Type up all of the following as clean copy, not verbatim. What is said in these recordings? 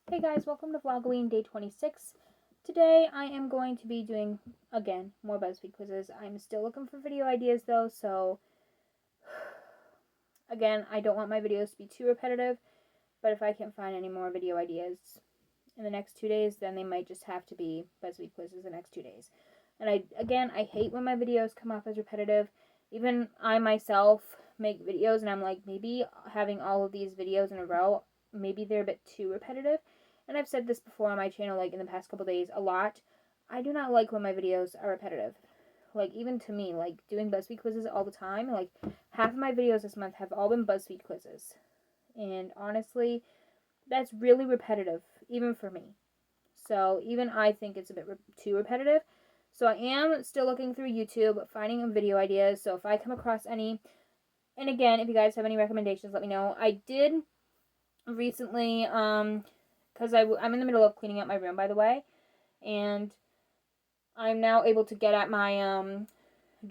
Hey guys, welcome to VLOGOWEEN day 26. Today I am going to be doing, again, more BuzzFeed quizzes. I'm still looking for video ideas though, so again, I don't want my videos to be too repetitive, but if I can't find any more video ideas in the next 2 days, then they might just have to be BuzzFeed quizzes the next 2 days. And I hate when my videos come off as repetitive. Even I myself make videos and I'm like, maybe having all of these videos in a row, maybe they're a bit too repetitive. And I've said this before on my channel, like in the past couple days, a lot. I do not like when my videos are repetitive. Like, even to me, like, doing BuzzFeed quizzes all the time, like, half of my videos this month have all been BuzzFeed quizzes. And honestly, that's really repetitive, even for me. So, even I think it's a bit too repetitive. So, I am still looking through YouTube, finding video ideas. So, if I come across any, and again, if you guys have any recommendations, let me know. I did recently, because I'm in the middle of cleaning out my room, by the way, and I'm now able to get at my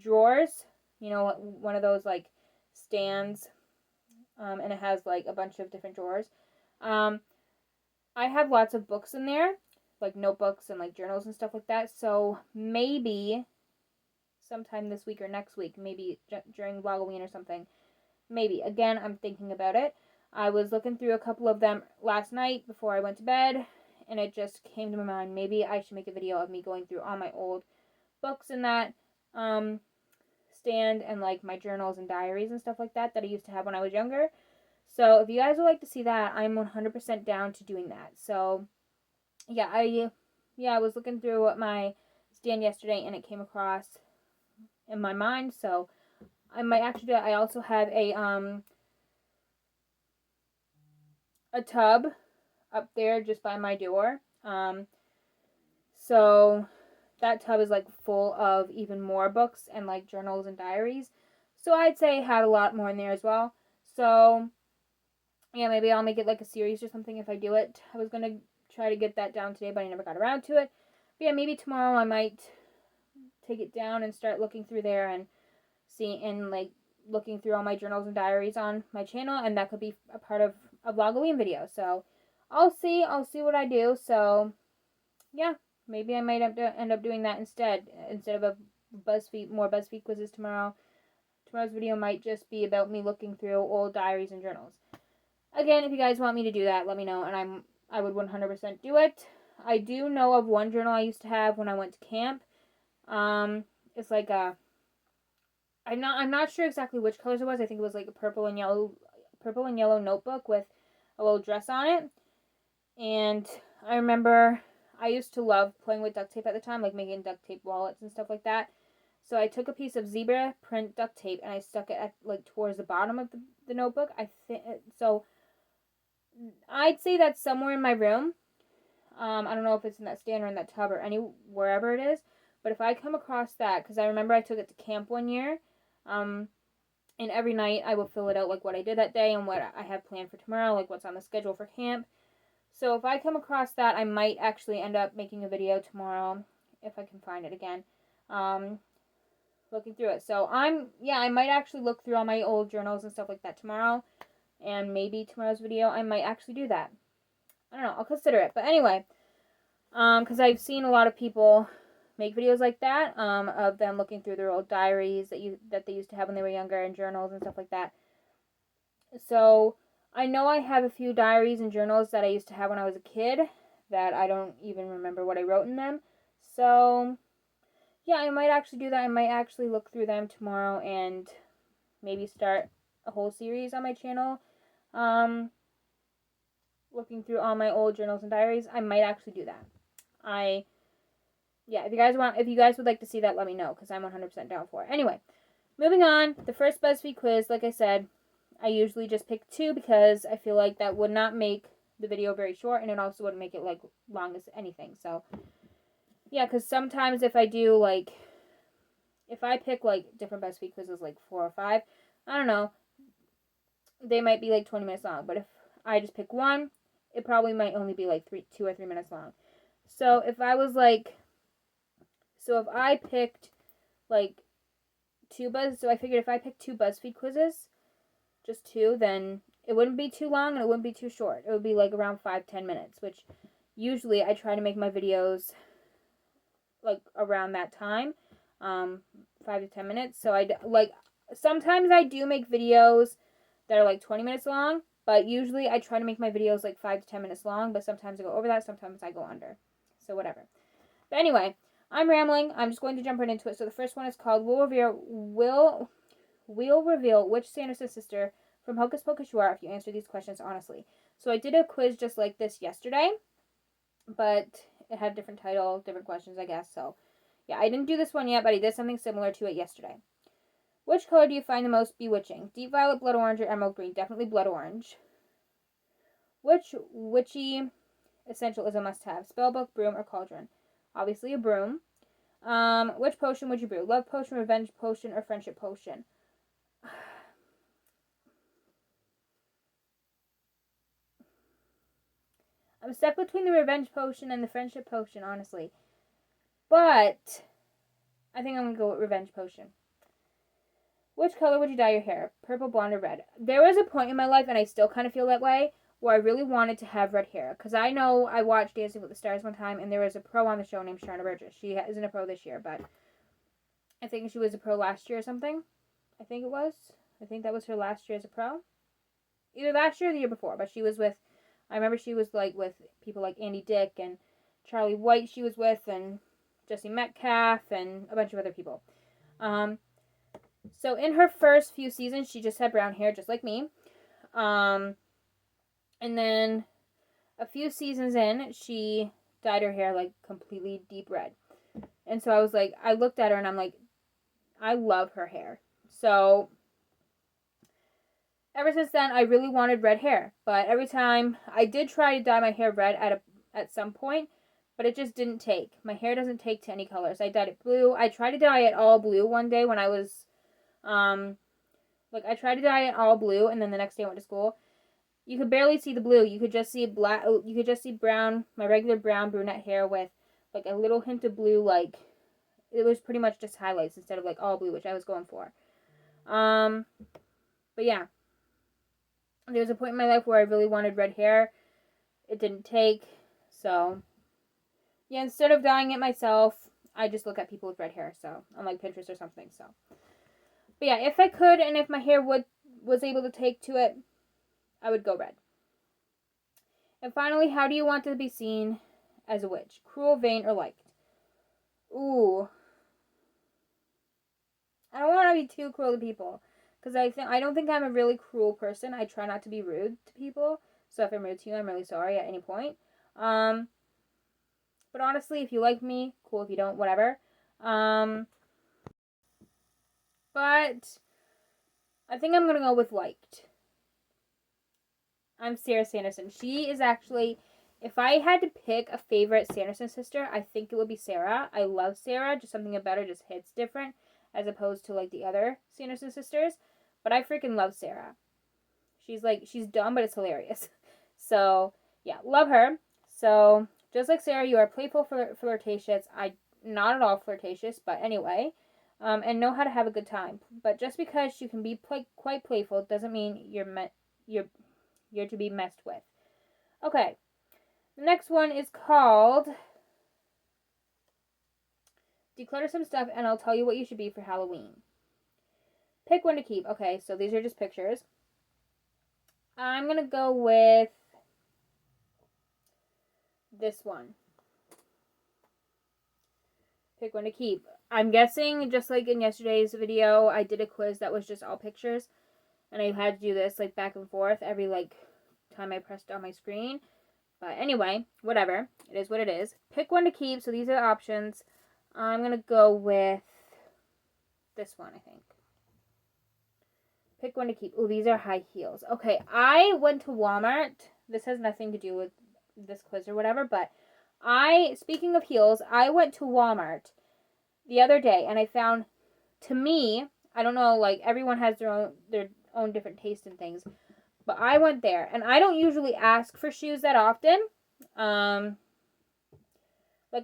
drawers, you know, one of those like stands, and it has like a bunch of different drawers. I have lots of books in there, like notebooks and like journals and stuff like that, so maybe sometime this week or next week, maybe during Halloween or something, maybe, again, I'm thinking about it. I was looking through a couple of them last night before I went to bed, and it just came to my mind, maybe I should make a video of me going through all my old books in that stand, and like my journals and diaries and stuff like that I used to have when I was younger. So if you guys would like to see that, I'm 100% down to doing that. So yeah, I was looking through my stand yesterday and it came across in my mind, so I might actually do that. I also have a tub up there just by my door. So that tub is like full of even more books and like journals and diaries. So I'd say have a lot more in there as well. So yeah, maybe I'll make it like a series or something if I do it. I was gonna try to get that down today, but I never got around to it. But yeah, maybe tomorrow I might take it down and start looking through there and see, and like looking through all my journals and diaries on my channel, and that could be a part of a VLOGOWEEN video. So I'll see what I do. So yeah, maybe I might have to end up doing that instead of a more BuzzFeed quizzes tomorrow. Tomorrow's video might just be about me looking through old diaries and journals. Again, if you guys want me to do that, let me know, and I would 100% do it. I do know of one journal I used to have when I went to camp. It's like a, I'm not sure exactly which colors it was. I think it was like a purple and yellow notebook with a little dress on it. And I remember I used to love playing with duct tape at the time, like making duct tape wallets and stuff like that. So I took a piece of zebra print duct tape and I stuck it at, like, towards the bottom of the notebook. I think so. I'd say that's somewhere in my room. I don't know if it's in that stand or in that tub or wherever it is. But if I come across that, because I remember I took it to camp one year, and every night I will fill it out, like what I did that day and what I have planned for tomorrow, like what's on the schedule for camp. So if I come across that, I might actually end up making a video tomorrow if I can find it again. Looking through it. So I might actually look through all my old journals and stuff like that tomorrow. And maybe tomorrow's video, I might actually do that. I don't know. I'll consider it. But anyway, because I've seen a lot of people make videos like that, of them looking through their old diaries that they used to have when they were younger, and journals and stuff like that. So I know I have a few diaries and journals that I used to have when I was a kid that I don't even remember what I wrote in them. So yeah, I might actually do that. I might actually look through them tomorrow and maybe start a whole series on my channel. Looking through all my old journals and diaries. I might actually do that. If you guys would like to see that, let me know, because I'm 100% down for it. Anyway, moving on. The first BuzzFeed quiz, like I said, I usually just pick 2 because I feel like that would not make the video very short, and it also wouldn't make it like long as anything. So yeah, because sometimes if I pick like different BuzzFeed quizzes, like 4 or 5, I don't know, they might be like 20 minutes long. But if I just pick one, it probably might only be like 2 or 3 minutes long. So if I picked like I figured if I picked 2 BuzzFeed quizzes, just 2, then it wouldn't be too long and it wouldn't be too short. It would be like around 5-10 minutes, which usually I try to make my videos like around that time, 5 to 10 minutes. So sometimes I do make videos that are like 20 minutes long, but usually I try to make my videos like 5 to 10 minutes long, but sometimes I go over that, sometimes I go under. So whatever. But anyway, I'm rambling. I'm just going to jump right into it. So the first one is called We'll Reveal Which Sanderson Sister from Hocus Pocus you are if you answer these questions honestly. So I did a quiz just like this yesterday, but it had a different title, different questions, I guess. So yeah, I didn't do this one yet, but I did something similar to it yesterday. Which color do you find the most bewitching? Deep violet, blood orange, or emerald green? Definitely blood orange. Which witchy essential is a must-have? Spellbook, broom, or cauldron? Obviously a broom. Which potion would you brew? Love potion, revenge potion, or friendship potion? I'm stuck between the revenge potion and the friendship potion, honestly. But I think I'm going to go with revenge potion. Which color would you dye your hair? Purple, blonde, or red? There was a point in my life, and I still kind of feel that way, where I really wanted to have red hair. Because I know I watched Dancing with the Stars one time, and there was a pro on the show named Sharna Burgess. She isn't a pro this year, but I think she was a pro last year or something. I think it was. I think that was her last year as a pro. Either last year or the year before, but she was with, I remember she was like with people like Andy Dick and Charlie White she was with, and Jesse Metcalf, and a bunch of other people. So in her first few seasons, she just had brown hair, just like me. And then a few seasons in, she dyed her hair like completely deep red. And so I was like, I looked at her and I'm like, I love her hair. So ever since then, I really wanted red hair. But every time I did try to dye my hair red at some point, but it just didn't take. My hair doesn't take to any colors. I dyed it blue. I tried to dye it all blue one day when I was I tried to dye it all blue, and then the next day I went to school. You could barely see the blue. You could just see black. You could just see brown, my regular brown brunette hair with like a little hint of blue. Like it was pretty much just highlights instead of like all blue, which I was going for. But yeah, there was a point in my life where I really wanted red hair. It didn't take, so yeah. Instead of dyeing it myself, I just look at people with red hair. So on like Pinterest or something. So. But yeah, if I could and if my hair was able to take to it, I would go red. And finally, how do you want to be seen as a witch? Cruel, vain, or liked? Ooh. I don't want to be too cruel to people. Because I don't think I'm a really cruel person. I try not to be rude to people. So if I'm rude to you, I'm really sorry at any point. But honestly, if you like me, cool. If you don't, whatever. But I think I'm going to go with liked. I'm Sarah Sanderson. She is actually, if I had to pick a favorite Sanderson sister, I think it would be Sarah. I love Sarah. Just something about her just hits different as opposed to like the other Sanderson sisters. But I freaking love Sarah. She's dumb, but it's hilarious. So, yeah, love her. So, just like Sarah, you are playful, flirtatious. Not at all flirtatious, but anyway. And know how to have a good time. But just because you can be quite playful doesn't mean you're to be messed with. Okay. The next one is called Declutter Some Stuff and I'll tell you what you should be for Halloween. Pick one to keep. Okay, so these are just pictures. I'm going to go with this one. Pick one to keep. I'm guessing, just like in yesterday's video, I did a quiz that was just all pictures. And I had to do this, like, back and forth every, like, time I pressed on my screen. But anyway, whatever. It is what it is. Pick one to keep. So these are the options. I'm going to go with this one, I think. Pick one to keep. Oh, these are high heels. Okay, I went to Walmart. This has nothing to do with this quiz or whatever, but speaking of heels, I went to Walmart the other day and I found, to me, I don't know, like everyone has their own different taste in things, but I went there and I don't usually ask for shoes that often. Like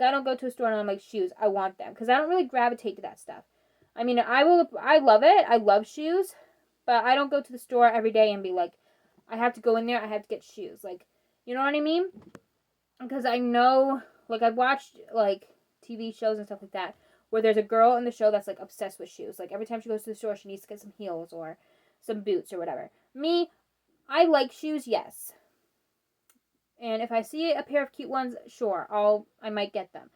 I don't go to a store and I'm like, shoes, I want them, because I don't really gravitate to that stuff. I mean, I love it. I love shoes, but I don't go to the store every day and be like, I have to go in there, I have to get shoes. Like, you know what I mean? Because I know, like, I've watched, like, TV shows and stuff like that, where there's a girl in the show that's, like, obsessed with shoes. Like, every time she goes to the store, she needs to get some heels or some boots or whatever. Me, I like shoes, yes. And if I see a pair of cute ones, sure, I might get them.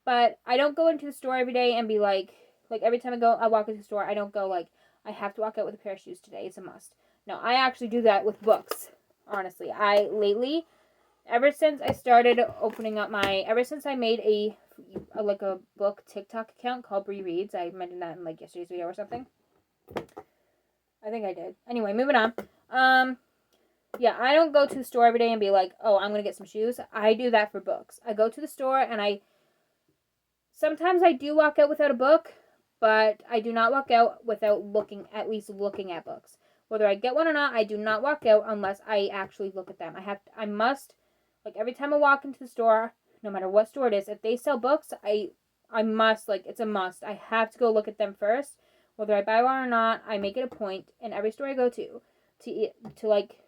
But I don't go into the store every day and be like every time I walk into the store, I don't go like, I have to walk out with a pair of shoes today. It's a must. No, I actually do that with books. Honestly, lately, ever since I started ever since I made a book TikTok account called Bree Reads. I mentioned that in like yesterday's video or something. I think I did. Anyway, moving on. Yeah, I don't go to the store every day and be like, oh, I'm going to get some shoes. I do that for books. I go to the store and sometimes I do walk out without a book, but I do not walk out without at least looking at books. Whether I get one or not, I do not walk out unless I actually look at them. I must, like every time I walk into the store, no matter what store it is, if they sell books, I must, like it's a must. I have to go look at them first. Whether I buy one or not, I make it a point in every store I go to like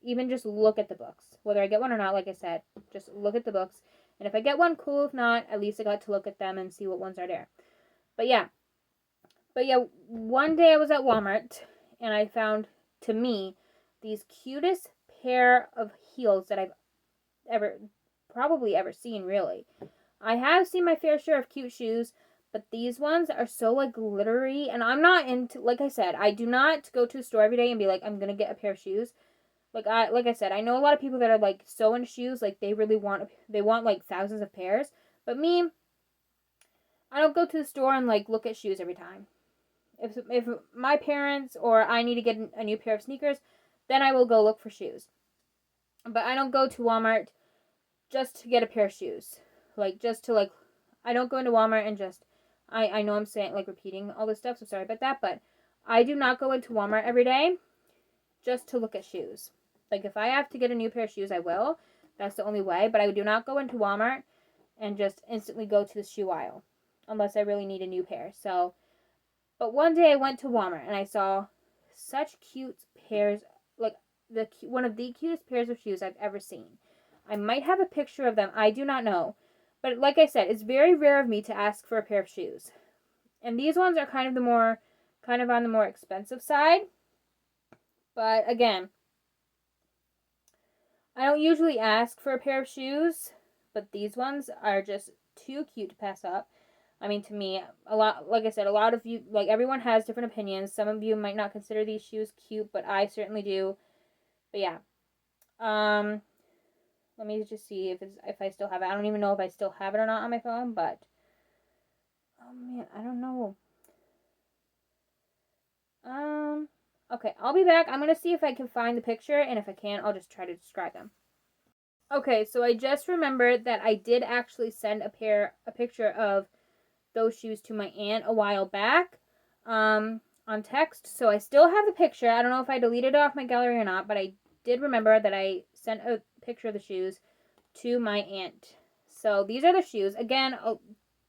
even just look at the books. Whether I get one or not, like I said, just look at the books. And if I get one, cool. If not, at least I got to look at them and see what ones are there. But yeah, one day I was at Walmart and I found, to me, these cutest pair of heels that I've probably ever seen, really. I have seen my fair share of cute shoes, but these ones are so like glittery, and I'm not into, like I said, I do not go to a store every day and be like, I'm gonna get a pair of shoes. Like I said, I know a lot of people that are like so into shoes, like they want like thousands of pairs. But me, I don't go to the store and like look at shoes every time. If my parents or I need to get a new pair of sneakers, then I will go look for shoes. But I don't go to Walmart just to get a pair of shoes. Like just to like, I don't go into Walmart and just, I know I'm saying like repeating all this stuff, so sorry about that, but I do not go into Walmart every day just to look at shoes. Like, if I have to get a new pair of shoes, I will. That's the only way. But I do not go into Walmart and just instantly go to the shoe aisle. Unless I really need a new pair. So, but one day I went to Walmart and I saw such cute pairs. Like, one of the cutest pairs of shoes I've ever seen. I might have a picture of them. I do not know. But like I said, it's very rare of me to ask for a pair of shoes. And these ones are kind of on the more expensive side. But again, I don't usually ask for a pair of shoes, but these ones are just too cute to pass up. I mean, to me, like I said, a lot of you, like everyone has different opinions. Some of you might not consider these shoes cute, but I certainly do. But yeah. Let me just see if I still have it. I don't even know if I still have it or not on my phone, but oh man, I don't know. Okay, I'll be back. I'm going to see if I can find the picture, and if I can, I'll just try to describe them. Okay, so I just remembered that I did actually send a picture of those shoes to my aunt a while back on text. So I still have the picture. I don't know if I deleted it off my gallery or not, but I did remember that I sent a picture of the shoes to my aunt. So these are the shoes. Again,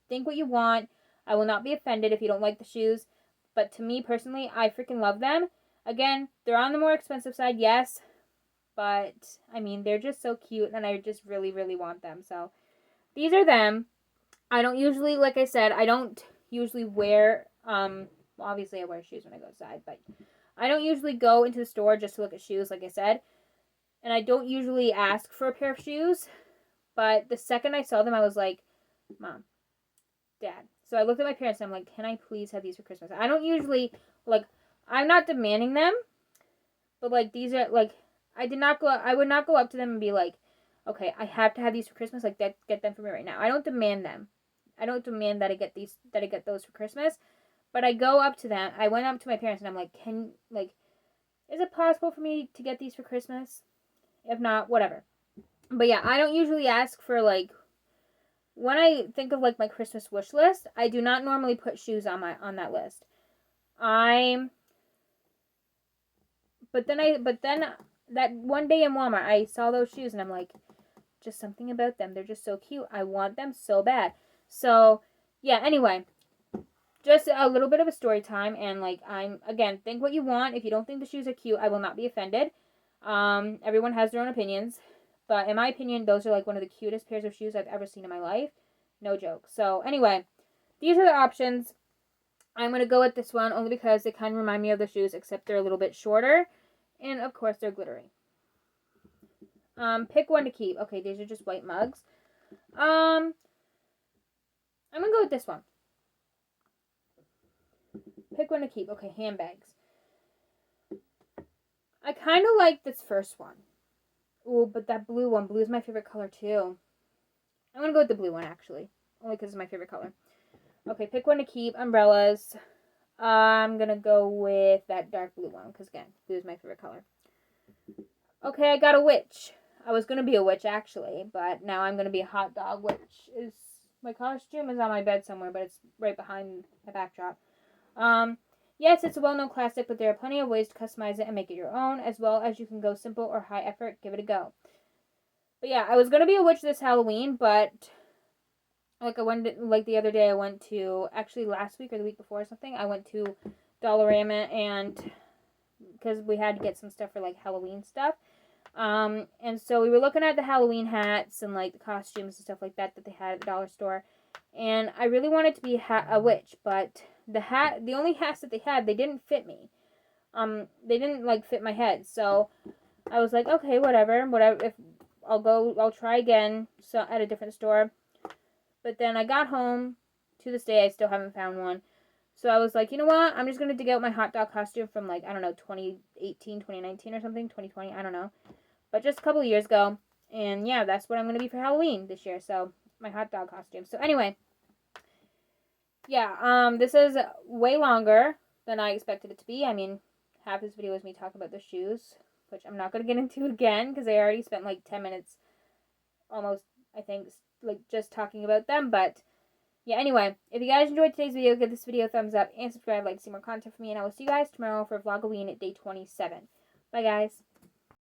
think what you want. I will not be offended if you don't like the shoes. But to me personally, I freaking love them. Again, they're on the more expensive side, yes. But, I mean, they're just so cute, and I just really, really want them. So, these are them. I don't usually, like I said, I don't usually wear, well, obviously I wear shoes when I go outside, but I don't usually go into the store just to look at shoes, like I said. And I don't usually ask for a pair of shoes. But the second I saw them, I was like, Mom, Dad. So I looked at my parents and I'm like, can I please have these for Christmas? I don't usually, like, I'm not demanding them, but like these are like, I would not go up to them and be like, okay, I have to have these for Christmas, like get them for me right now. I don't demand them. I don't demand that I get those for Christmas, but I go up to them. I went up to my parents and I'm like, is it possible for me to get these for Christmas? If not, whatever. But yeah, I don't usually ask for like, when I think of like my Christmas wish list, I do not normally put shoes on that list. But then that one day in Walmart, I saw those shoes and I'm like, just something about them. They're just so cute. I want them so bad. So, yeah, anyway, just a little bit of a story time. And, like, again, think what you want. If you don't think the shoes are cute, I will not be offended. Everyone has their own opinions. But in my opinion, those are like one of the cutest pairs of shoes I've ever seen in my life. No joke. So anyway, these are the options. I'm going to go with this one only because they kind of remind me of the shoes, except they're a little bit shorter. And of course, they're glittery. Pick one to keep. Okay, these are just white mugs. I'm going to go with this one. Pick one to keep. Okay, handbags. I kind of like this first one. Ooh, but that blue one. Blue is my favorite color, too. I'm going to go with the blue one, actually. Only because it's my favorite color. Okay, pick one to keep. Umbrellas. I'm going to go with that dark blue one. Because, again, blue is my favorite color. Okay, I got a witch. I was going to be a witch, actually. But now I'm going to be a hot dog, which is... My costume is on my bed somewhere, but it's right behind my backdrop. Yes, it's a well-known classic, but there are plenty of ways to customize it and make it your own, as well as you can go simple or high effort. Give it a go. But yeah, I was going to be a witch this Halloween, but like the other day I went to, actually last week or the week before or something, I went to Dollarama and because we had to get some stuff for like Halloween stuff. And so we were looking at the Halloween hats and like the costumes and stuff like that they had at the dollar store. And I really wanted to be a witch, but the only hats that they had, they didn't fit me. They didn't like fit my head. So I was like, okay, whatever. If I'll try again. So at a different store. But then I got home. To this day, I still haven't found one. So I was like, you know what? I'm just gonna dig out my hot dog costume from like, I don't know, 2018, 2019 or something, 2020. I don't know. But just a couple of years ago. And yeah, that's what I'm going to be for Halloween this year. So, my hot dog costume. So, anyway. Yeah, this is way longer than I expected it to be. I mean, half this video is me talking about the shoes. Which I'm not going to get into again. Because I already spent like 10 minutes. Almost, I think, like just talking about them. But, yeah, anyway. If you guys enjoyed today's video, give this video a thumbs up. And subscribe, like to see more content from me. And I will see you guys tomorrow for VLOGOWEEN at day 27. Bye, guys.